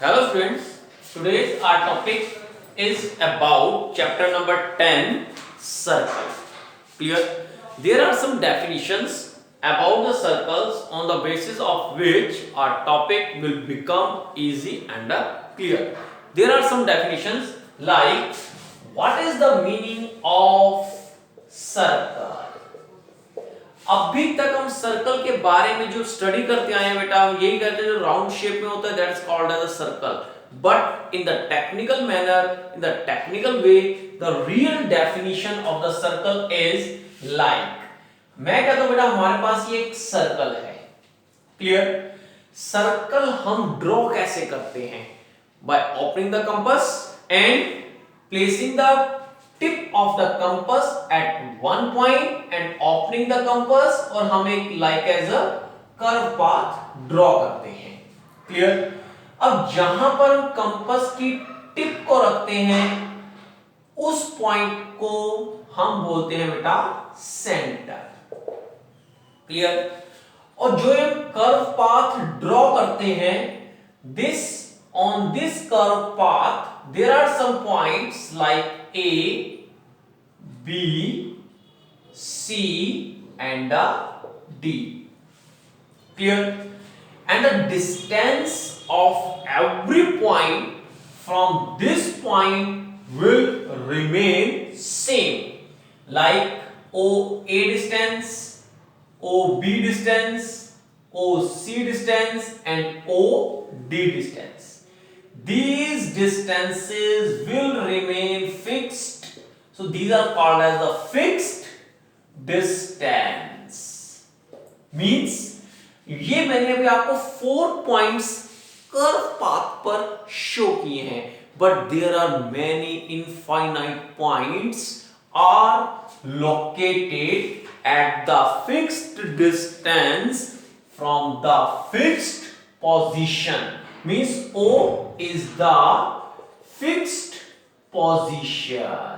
Hello students, today's our topic is about chapter number 10, circle. Clear? There are some definitions about the circles on the basis of which our topic will become easy and clear. There are some definitions like what is the meaning of circle? अभी तक हम circle के बारे में जो study करते आए हैं बेटा, हम यही करते हैं जो राउंड शेप में होता है, that's called as a circle. But in the technical manner, in the technical way, the real definition of the circle is like. मैं कहता हूं बेटा हमारे पास ये एक सर्कल है. क्लियर? सर्कल हम ड्रॉ कैसे करते हैं? By opening the compass and placing the tip of the compass at one point and opening the compass और हम एक like as a curve path draw करते हैं. क्लियर? अब जहां पर हम कंपास की टिप को रखते हैं उस पॉइंट को हम बोलते हैं बेटा सेंटर. क्लियर? और जो हम कर्व पाथ ड्रॉ करते हैं, this on this curve path there are some points like A, B, C and D. Clear? And the distance of every point from this point will remain same, like OA distance, OB distance, OC distance and OD distance. These distances will remain fixed, so these are called as the fixed distance. Means ये मैंने अभी आपको 4 points curve path पर show किए हैं, but there are many infinite points are located at the fixed distance from the fixed position. Means O is the fixed position.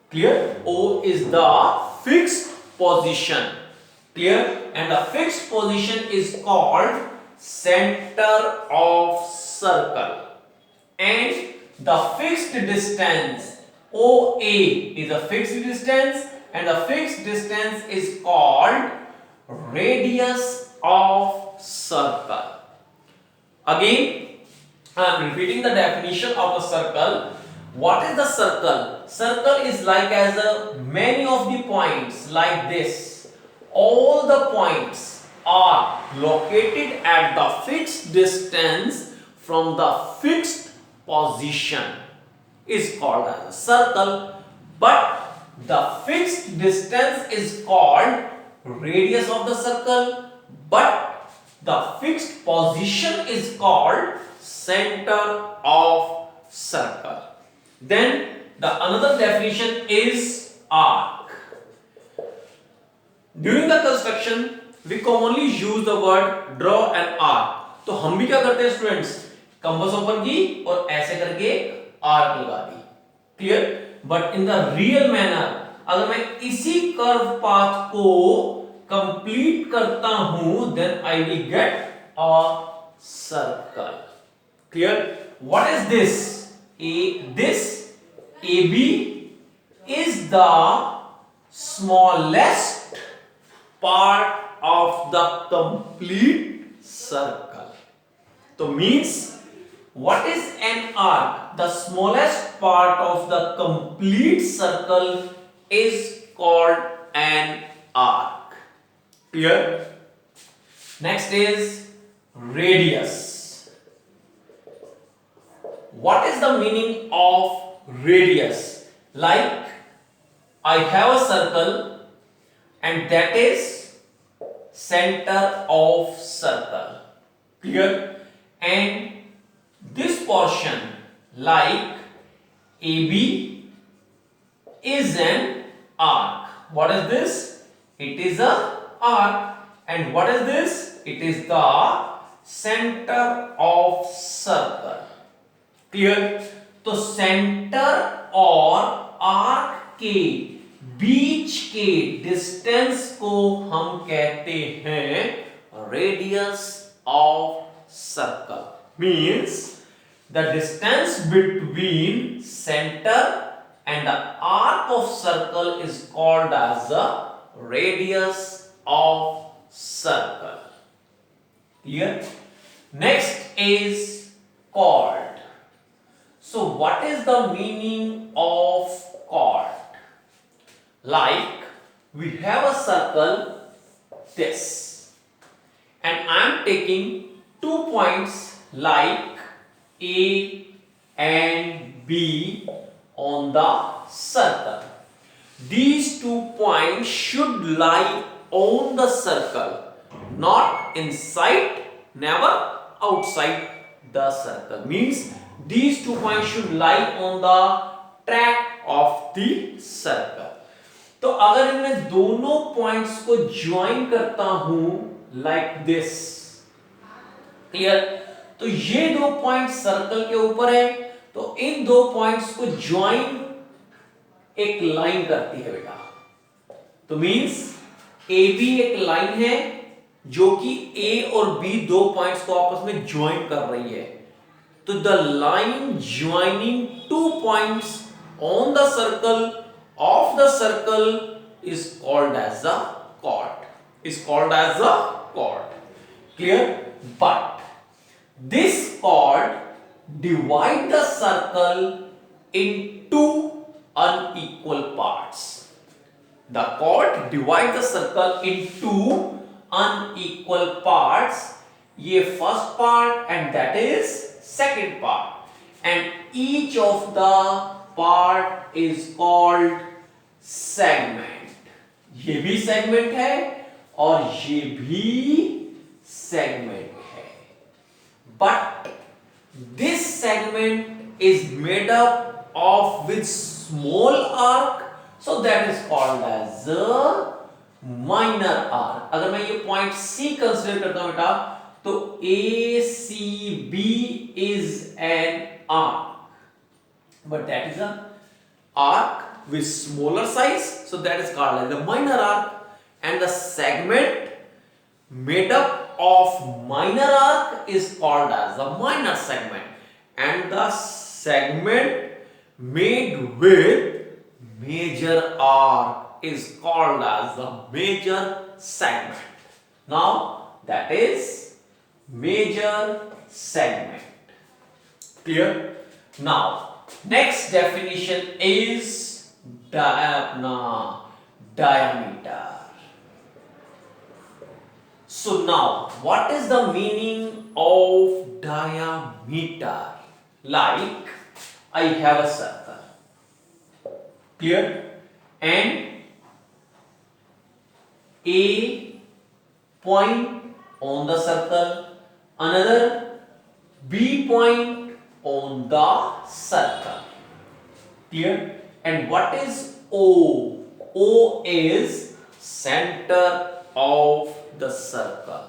Clear? O is the fixed position. Clear? And the fixed position is called center of circle. And the fixed distance OA is a fixed distance and the fixed distance is called radius of circle. Again, I am repeating the definition of a circle. What is the circle? Circle is like as a many of the points like this. All the points are located at the fixed distance from the fixed position is called as a circle. But the fixed distance is called radius of the circle. But the fixed position is called center of circle. Then the another definition is arc. During the construction we commonly use the word draw an arc. तो हम भी क्या करते हैं students, compass open की और ऐसे करके आर्क लगा दी. Clear? But in the real manner अगर मैं इसी कर्व पाथ को कंप्लीट करता हूं, then I will get a circle. Clear? What is this? This AB is the smallest part of the complete circle. So means what is an arc? The smallest part of the complete circle is called an arc. Clear? Next is radius. What is the meaning of radius? Like I have a circle and that is center of circle. Clear? And this portion like AB is an arc. What is this? It is a arc. And what is this? It is the center of circle. Clear? तो centre और arc के बीच के distance को हम कहते हैं radius of circle. means the distance between center and the arc of circle is called as the radius of circle. Clear? Next is chord. So what is the meaning of chord? Like we have a circle this, and I am taking 2 points like A and B on the circle. These 2 points should lie on the circle, not inside, never outside the circle. Means these 2 points should lie on the track of the circle. तो अगर इनमें दोनों points को join करता हूं like this, clear? तो ये 2 points circle के ऊपर है, तो इन 2 पॉइंट्स को ज्वाइन एक लाइन करती है बेटा. तो मींस ए बी एक लाइन है जो कि ए और बी 2 पॉइंट्स को आपस में ज्वाइन कर रही है. तो the line joining 2 points on the circle of the circle is called as a chord. Clear? But this chord divide the circle into unequal parts. The chord divide the circle into unequal parts. ये first part and that is second part, and each of the part is called segment. ये भी segment है और ये भी segment है. But this segment is made up of with small arc, so that is called as a minor arc. अगर मैं ये point C consider करता हूं बेटा, तो ACB is an arc. But that is an arc with smaller size, so that is called as the minor arc. And the segment made up of minor arc is called as the minor segment, and the segment made with major arc is called as the major segment. Now that is major segment. Clear? Now next definition is diameter. So now what is the meaning of diameter? Like I have a circle, clear, and a point on the circle, another B point on the circle, clear. And what is O? O is center of the circle.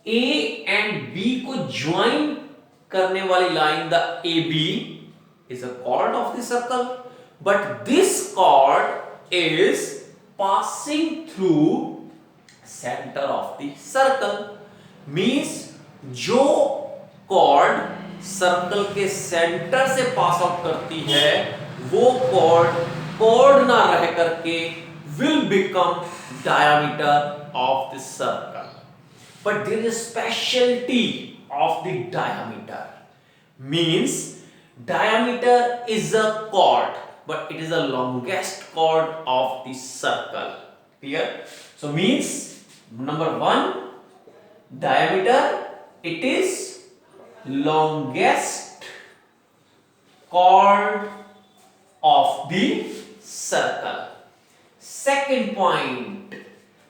A and B को join करने वाली line, the AB, is a chord of the circle, but this chord is passing through center of the circle. Means जो chord circle के centre से pass out करती है वो chord ना रह करके will become diameter of the circle. But there is a specialty of the diameter. Means diameter is a chord, but it is the longest chord of the circle. Clear? So means number 1, diameter, it is longest chord of the circle. Second point,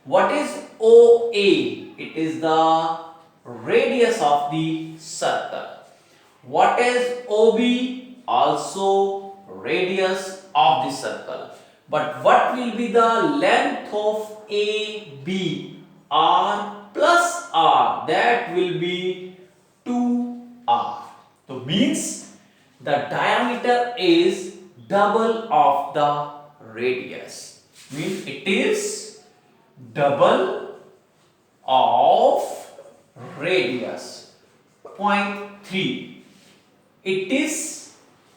what is OA? It is the radius of the circle. What is OB? Also radius of the circle. But what will be the length of AB? R plus R. That will be 2R. So means the diameter is double of the radius. Means it is double of radius. 0.3. It is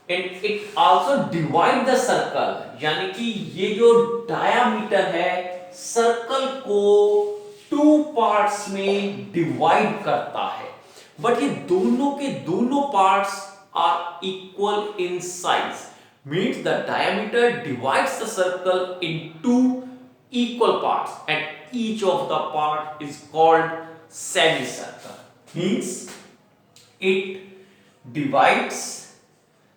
and it also divide the circle, यानी कि ये जो diameter है circle को two parts में divide करता है, but ये दोनों के दोनों parts are equal in size, means the diameter divides the circle into equal parts and each of the part is called semicircle. Means it divides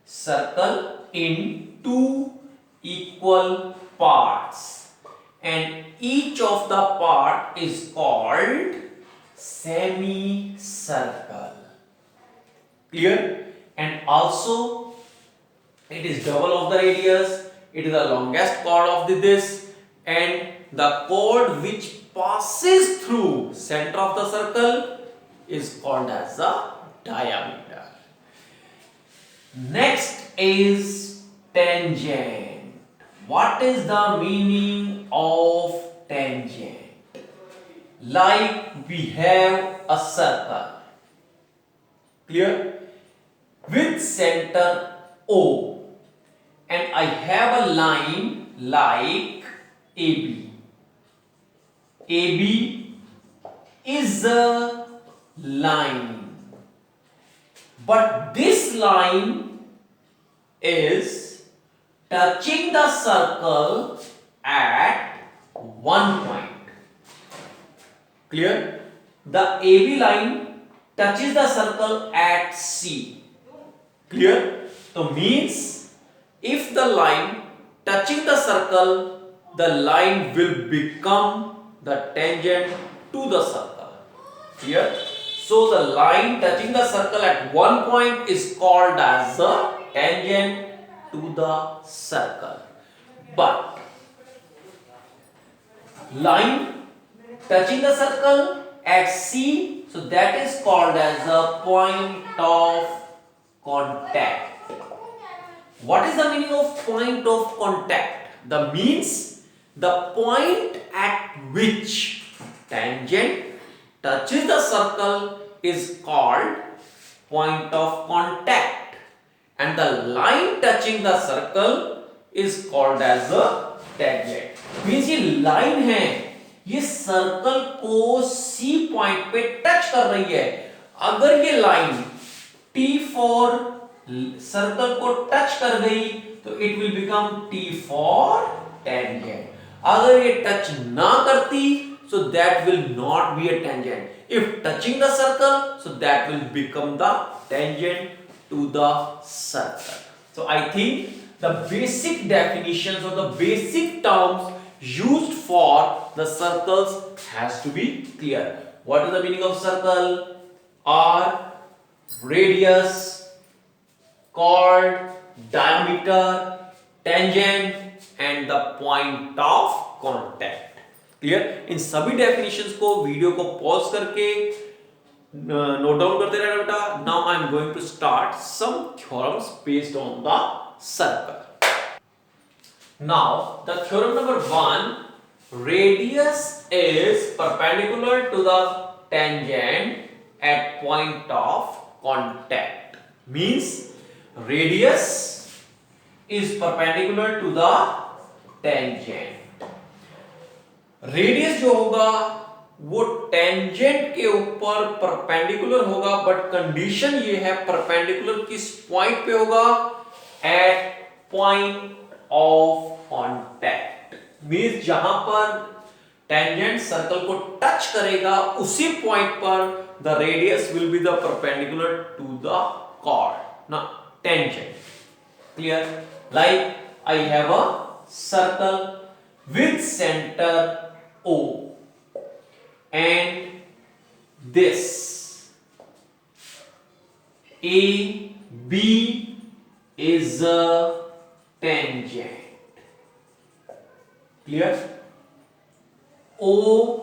circle in two equal parts and each of the part is called semicircle. Clear? And also it is double of the radius, it is the longest chord of this, and the chord which passes through center of the circle is called as the diameter. Next is tangent. What is the meaning of tangent? Like we have a circle, clear, with center O, and I have a line like AB. AB is a line, but this line is touching the circle at one point. Clear? The AB line touches the circle at C. Clear? So means if the line touching the circle, the line will become the tangent to the circle. Clear? So the line touching the circle at one point is called as the tangent to the circle. But line touching the circle at C, so that is called as the point of contact. What is the meaning of point of contact? The means the point at which tangent touches the circle is called point of contact, and the line touching the circle is called as a tangent. Means ये line है, ये circle को C point पे touch कर रही है. अगर ये लाइन T for सर्कल को टच कर गई तो it will become T for tangent. अगर ये टच ना करती, so that will not be a tangent. If touching the circle, so that will become the tangent to the circle. So I think the basic definitions or the basic terms used for the circles has to be clear. What is the meaning of circle? R, radius, chord, diameter, tangent and the point of contact. Clear? इन सभी definitions को video को pause करके note down करते रहना बेटा. Now I am going to start some theorems based on the circle. Now the theorem number 1, radius is perpendicular to the tangent at point of contact. Means radius is perpendicular to the tangent. Radius जो होगा वो tangent के ऊपर perpendicular होगा, but condition ये है perpendicular किस point पे होगा? At point of contact. Means जहां पर टेंजेंट सर्कल को टच करेगा उसी पॉइंट पर the radius will be the perpendicular to the chord ना tangent. Clear? Like I have a circle with center O and this AB is a tangent. Clear? OP.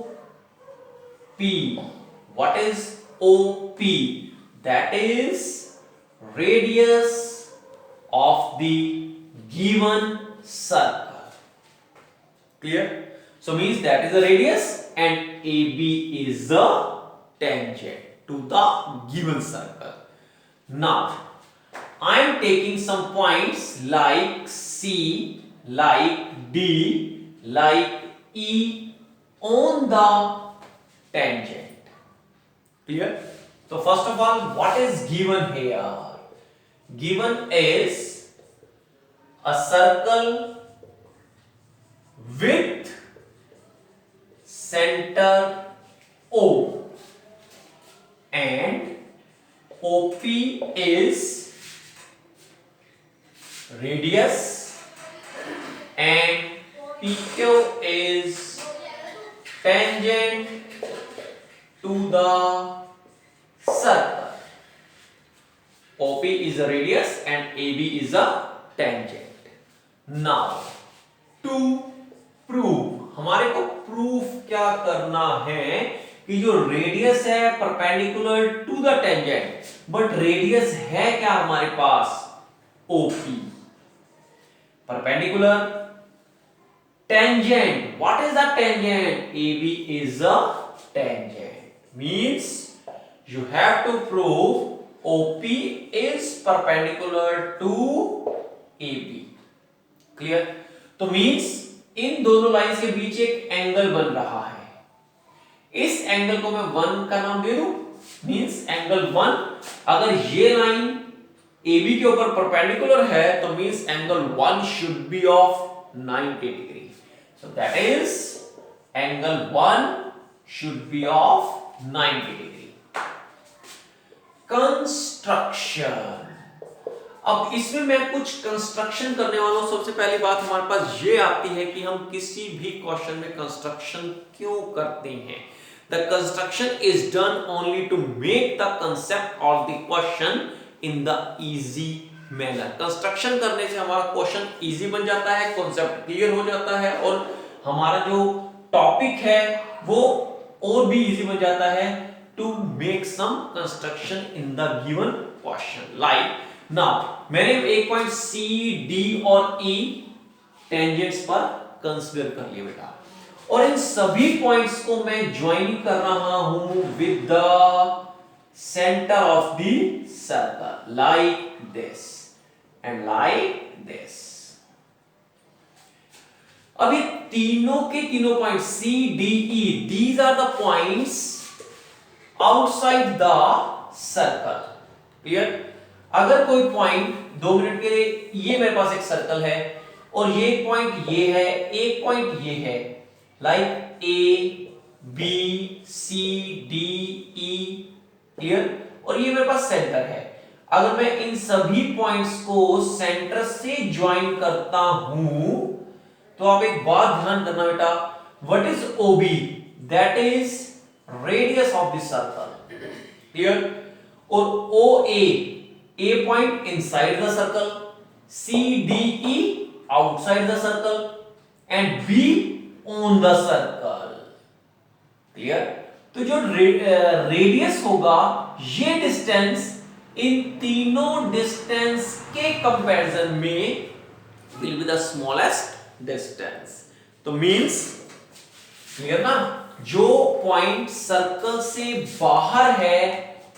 What is OP? That is radius of the given circle. Clear? So means that is the radius and AB is the tangent to the given circle. Now I am taking some points like C, like D, like E on the tangent. Clear? So first of all, what is given here? Given is a circle with center O and OP is radius and PQ is tangent to the circle. OP is a radius and AB is a tangent. Now to prove, हमारे को proof क्या करना है कि जो radius है perpendicular to the tangent, but radius है क्या हमारे पास OP, perpendicular tangent. What is the tangent? AB is a tangent. Means you have to prove OP is perpendicular to AB. Clear? तो मीन्स इन दोनों lines के बीच एक angle बन रहा है. इस एंगल को मैं 1 का नाम दे दूं. Means angle 1. अगर ये लाइन AB के ऊपर परपेंडिकुलर है तो means angle 1 should be of 90 degree. So that is angle 1 should be of 90 degree. Construction. अब इसमें मैं कुछ कंस्ट्रक्शन करने वाला हूं. सबसे पहली बात हमारे पास ये आती है कि हम किसी भी क्वेश्चन में कंस्ट्रक्शन क्यों करते हैं. The construction is done only to make the concept of the question in the easy manner. Construction करने से हमारा क्वेश्चन इजी बन जाता है, कॉन्सेप्ट क्लियर हो जाता है और हमारा जो टॉपिक है वो और भी इजी बन जाता है to make some construction in the given question. Like now मैंने एक पॉइंट सी, डी और ई टेंजेंट्स पर कंसीडर कर लिया बेटा, और इन सभी पॉइंट्स को मैं ज्वाइन कर रहा हूं with the centre of the circle like this and like this. अब ये तीनों के तीनों point C, D, E, these are the points outside the circle. Clear? अगर कोई पॉइंट 2 मिनट के लिए, ये मेरे पास एक सर्कल है और ये पॉइंट ये है, एक पॉइंट ये है, like A, B, C, D, E. Clear? और ये मेरे पास सेंटर है. अगर मैं इन सभी पॉइंट्स को सेंटर से ज्वाइन करता हूं तो आप एक बात ध्यान करना बेटा, what is OB? That is radius of the circle. Clear? और OA, A point inside the circle, CDE outside the circle and B on the circle. Clear? तो जो रेडियस होगा, ये डिस्टेंस इन तीनों डिस्टेंस के कंपैरिजन में will be the smallest distance. तो means clear ना, जो पॉइंट सर्कल से बाहर है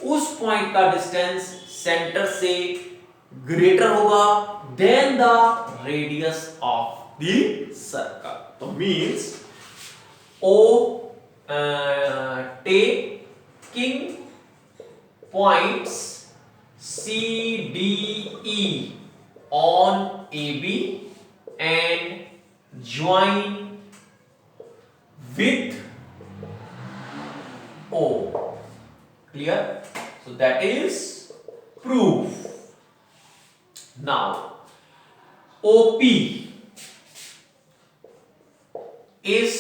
उस पॉइंट का डिस्टेंस सेंटर से ग्रेटर होगा than the radius of the circle. तो means O taking points C, D, E on AB and join with O. Clear? So that is proof. Now OP is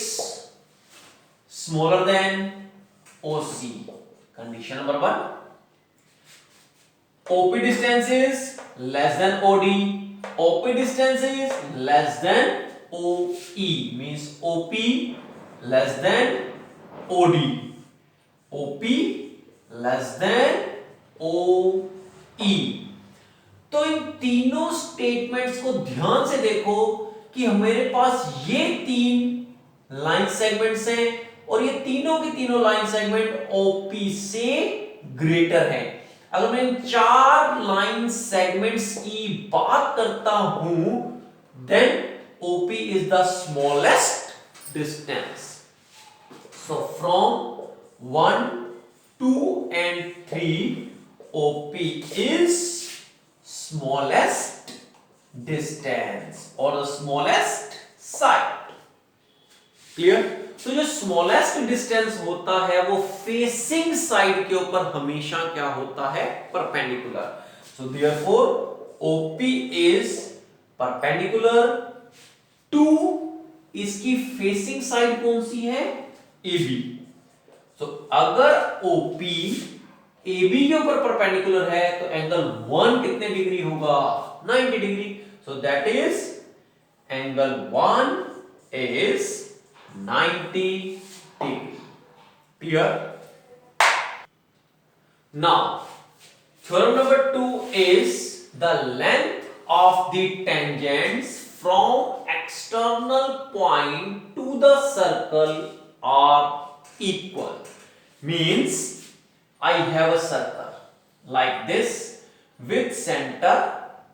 smaller than OC. Condition number 1. OP distance is less than OD. OP distance is less than OE. Means OP less than OD. OP less than OE. तो इन तीनों statements को ध्यान से देखो कि मेरे पास ये 3 line segments हैं और ये तीनों के तीनों लाइन सेगमेंट OP से ग्रेटर है। अगर मैं इन 4 लाइन सेगमेंट्स की बात करता हूं, then OP is the smallest distance. So from 1, 2 and 3, OP is smallest distance or the smallest side. Clear? तो जो स्मॉलेस्ट डिस्टेंस होता है वो फेसिंग साइड के ऊपर हमेशा क्या होता है? Perpendicular. So therefore OP is perpendicular to, इसकी फेसिंग साइड कौन सी है? AB। तो अगर OP AB के ऊपर परपेंडिकुलर है तो एंगल 1 कितने डिग्री होगा? 90 degree. So that is angle 1 is 90 degree. Clear? Now, theorem number 2 is the length of the tangents from external point to the circle are equal. Means I have a circle like this with center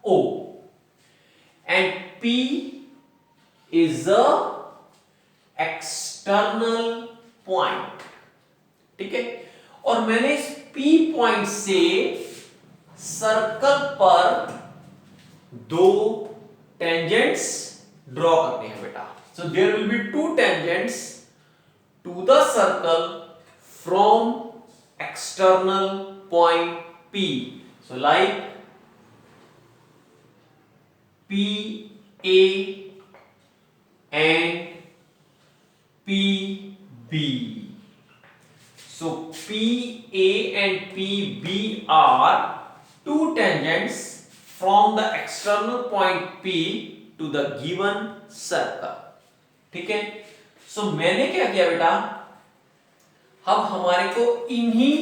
O and P is a external point. ठीक है, और मैंने इस P point से circle पर 2 tangents draw करने हैं बेटा। So there will be 2 tangents to the circle from external point P। So like PA and PB. So PA and PB are 2 tangents from the external point P to the given circle. ठीक है, सो मैंने क्या किया बेटा, अब हमारे को इन्हीं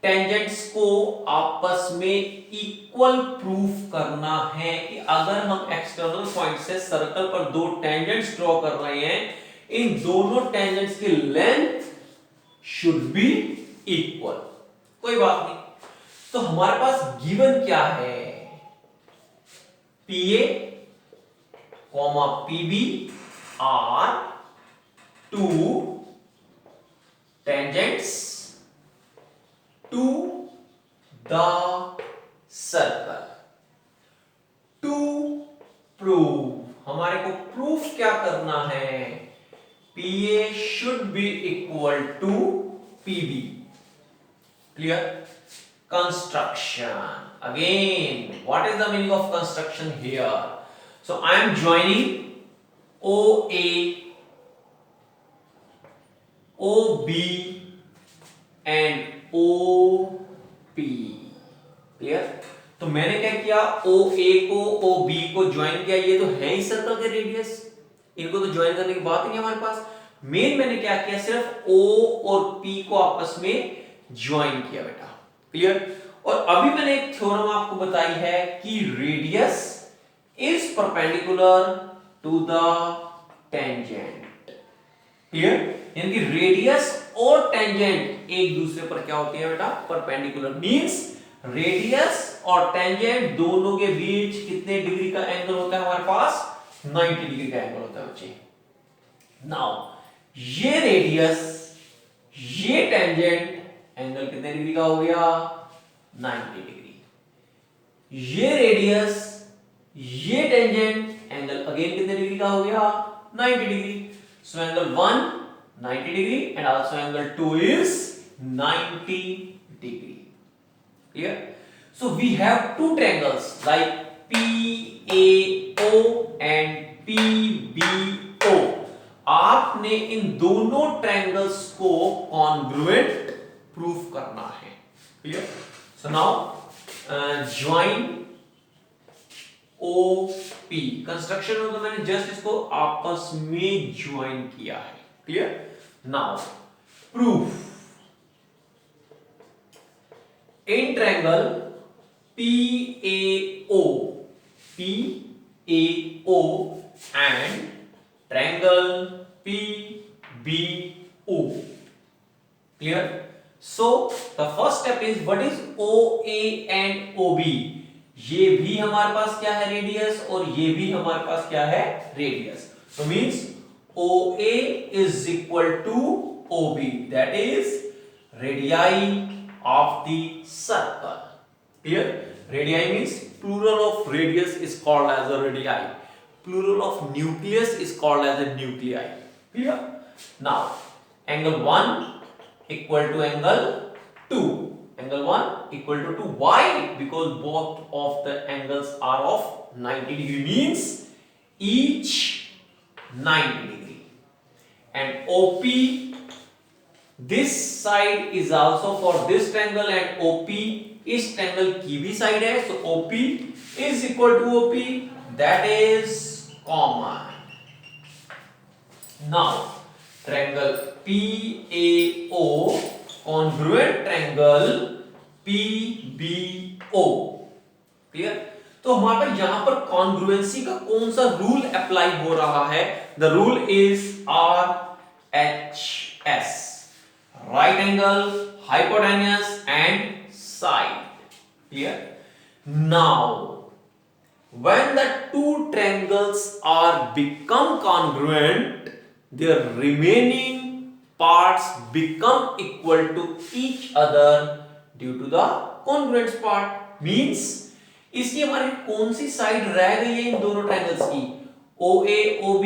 टेंजेंट्स को आपस में इक्वल प्रूफ करना है कि अगर हम एक्सटर्नल पॉइंट से सर्कल पर 2 टेंजेंट्स ड्रॉ कर रहे हैं, इन दोनों टेंजेंट्स की लेंथ शुड बी इक्वल। कोई बात नहीं, तो हमारे पास गिवन क्या है? PA, PB are 2 tangents to the circle. To prove, हमारे को प्रूफ क्या करना है? PA should be equal to PB. Clear? Construction. Again, what is the meaning of construction here? So I am joining OA, OB and OP. Clear? तो मैंने क्या किया? OA को OB को ज्वाइन किया। ये तो है ही सर्कल के रेडियस, इनको तो ज्वाइन करने की बात ही नहीं हमारे पास। मेन मैंने क्या किया, सिर्फ O और P को आपस में ज्वाइन किया बेटा। क्लियर? और अभी मैंने एक थ्योरम आपको बताई है कि radius is perpendicular to the tangent. Clear? यानी कि रेडियस और टेंजेंट एक दूसरे पर क्या होती है बेटा? परपेंडिकुलर। मींस रेडियस और टेंजेंट दोनों के बीच कितने डिग्री का एंगल होता है हमारे पास? 90 डिग्री का एंगल होता है बच्चे। नाउ ये रेडियस, ये टेंजेंट, एंगल कितने डिग्री का हो गया? 90 डिग्री। ये रेडियस, ये टेंजेंट, एंगल अगेन कितने डिग्री का हो गया? 90 degree. So angle 1 90 degree and also angle 2 is 90 degree. Clear? So we have 2 triangles like PAO and PBO. आपने इन दोनों ट्रायंगल्स को कॉन्ग्रुएंट प्रूफ करना है। Clear? So now join OP। Construction में तो मैंने जस्ट इसको आपस में ज्वाइन किया है। Clear? Now proof in triangle PAO and triangle PBO. Clear? So the first step is what is OA and OB? ये भी हमारे पास क्या है रेडियस और ये भी हमारे पास क्या है radius. So means OA is equal to OB, that is radii of the circle. Clear? Radii means plural of radius is called as a radii. Plural of nucleus is called as a nuclei. Clear? Now angle 1 equal to angle 2. Angle 1 equal to 2. Why? Because both of the angles are of 90 degree, means each 90 degree. And OP, this side is also for this triangle and OP इस triangle की भी side है. So OP is equal to OP, that is common. Now triangle PAO congruent triangle PBO. Clear? तो हमारे पास यहां पर congruency का कौन सा रूल अप्लाई हो रहा है? The rule is RHS, right angle, hypotenuse and side. Clear? Now when the two triangles are become congruent, their remaining parts become equal to each other due to the congruent part. Means इसकी हमारी कौन सी side रह गई है इन दोनों triangles की? OA OB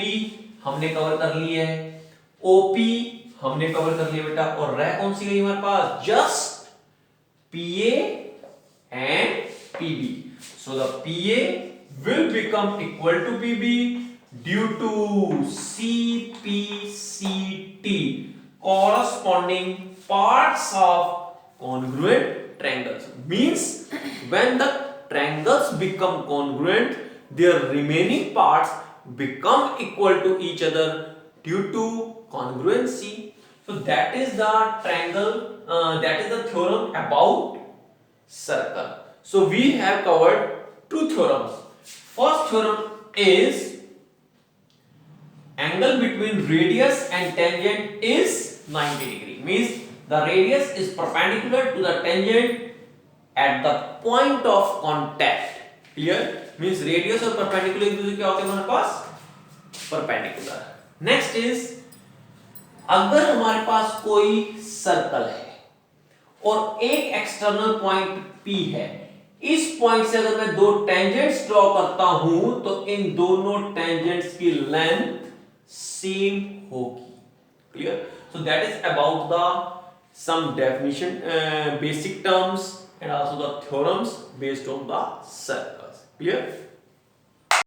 हमने cover कर ली है, OP हमने कवर कर लिया बेटा, और रह कौन सी गई हमारे पास? Just PA and PB. So the PA will become equal to PB due to CPCT, corresponding parts of congruent triangles. Means when the triangles become congruent, their remaining parts become equal to each other due to congruency. So that is the triangle, that is the theorem about circle. So we have covered two theorems. First theorem is angle between radius and tangent is 90 degree. Means the radius is perpendicular to the tangent at the point of contact. Clear? Means radius और perpendicular एक दूसरे क्या होते हैं हमारे पास? Perpendicular. Next is अगर हमारे पास कोई सर्कल है और एक एक्सटर्नल पॉइंट P है, इस पॉइंट से अगर मैं दो टेंजेंट्स ड्रॉ करता हूं तो इन दोनों टेंजेंट्स की लेंथ सेम होगी. Clear? So that is about the some definition, basic terms and also the theorems based on the circles. Clear?